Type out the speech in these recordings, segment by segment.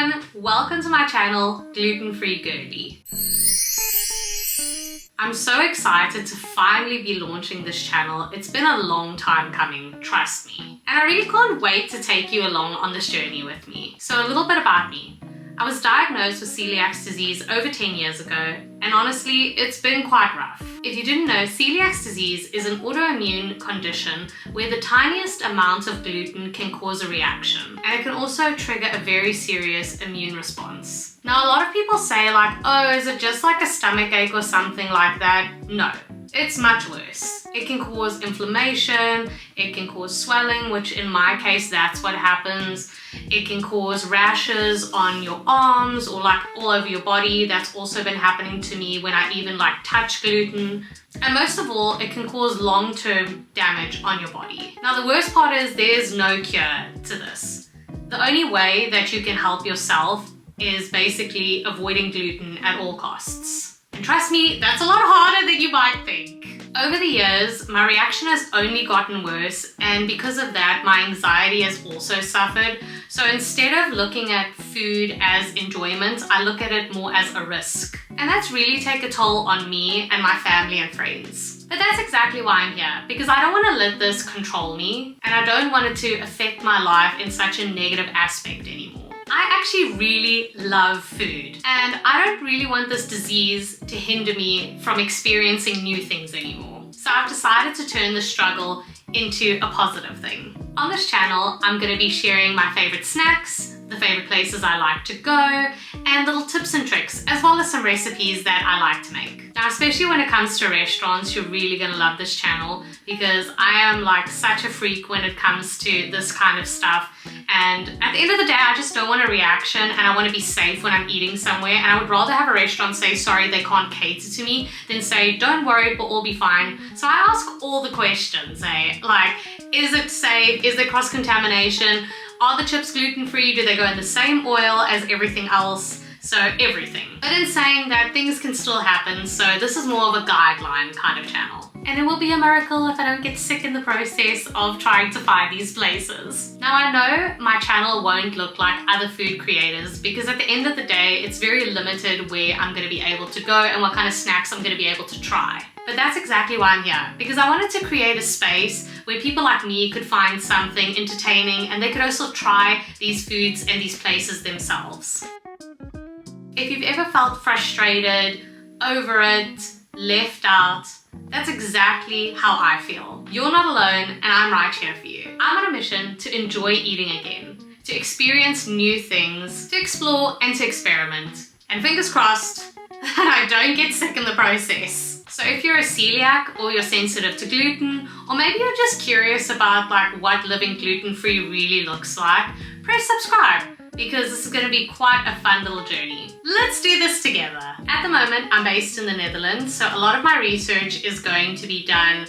everyone, welcome to my channel, Gluten Free Girlie. I'm so excited to finally be launching this channel. It's been a long time coming, trust me. And I really can't wait to take you along on this journey with me. So a little bit about me. I was diagnosed with celiac disease over 10 years ago, and honestly, it's been quite rough. If you didn't know, celiac disease is an autoimmune condition where the tiniest amount of gluten can cause a reaction, and it can also trigger a very serious immune response. Now, a lot of people say like, oh, is it just like a stomach ache or something like that? No. It's much worse. It can cause inflammation, it can cause swelling, which in my case, that's what happens. It can cause rashes on your arms or like all over your body. That's also been happening to me when I even like touch gluten. And most of all, it can cause long-term damage on your body. Now, the worst part is there's no cure to this. The only way that you can help yourself is basically avoiding gluten at all costs. And trust me, that's a lot harder than you might think. Over the years, my reaction has only gotten worse, and because of that, my anxiety has also suffered. So instead of looking at food as enjoyment, I look at it more as a risk. And that's really taken a toll on me and my family and friends. But that's exactly why I'm here, because I don't want to let this control me, and I don't want it to affect my life in such a negative aspect anymore. I actually really love food, and I don't really want this disease to hinder me from experiencing new things anymore. So I've decided to turn the struggle into a positive thing. On this channel, I'm going to be sharing my favorite snacks, the favorite places I like to go, and little tips and tricks, as well as some recipes that I like to make. Now, especially when it comes to restaurants, you're really gonna love this channel because I am like such a freak when it comes to this kind of stuff. And at the end of the day, I just don't want a reaction, and I want to be safe when I'm eating somewhere. And I would rather have a restaurant say, sorry, they can't cater to me, than say, don't worry, we'll all be fine. So I ask all the questions, like, is it safe? Is there cross-contamination? Are the chips gluten-free? Do they go in the same oil as everything else? So everything. But in saying that, things can still happen, so this is more of a guideline kind of channel. And it will be a miracle if I don't get sick in the process of trying to find these places. Now, I know my channel won't look like other food creators because at the end of the day, it's very limited where I'm going to be able to go and what kind of snacks I'm going to be able to try. But that's exactly why I'm here, because I wanted to create a space where people like me could find something entertaining and they could also try these foods and these places themselves. If you've ever felt frustrated, over it, left out, that's exactly how I feel. You're not alone, and I'm right here for you. I'm on a mission to enjoy eating again, to experience new things, to explore and to experiment. And fingers crossed that I don't get sick in the process. So if you're a celiac or you're sensitive to gluten, or maybe you're just curious about like what living gluten-free really looks like, press subscribe, because this is going to be quite a fun little journey. Let's do this together. At the moment, I'm based in the Netherlands, so a lot of my research is going to be done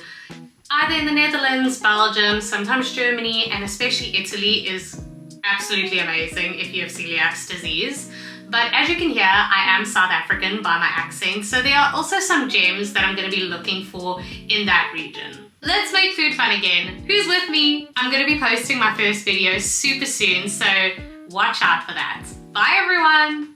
either in the Netherlands, Belgium, sometimes Germany, and especially Italy is absolutely amazing if you have celiac disease. But as you can hear, I am South African by my accent, so there are also some gems that I'm going to be looking for in that region. Let's make food fun again. Who's with me? I'm going to be posting my first video super soon, so watch out for that. Bye everyone!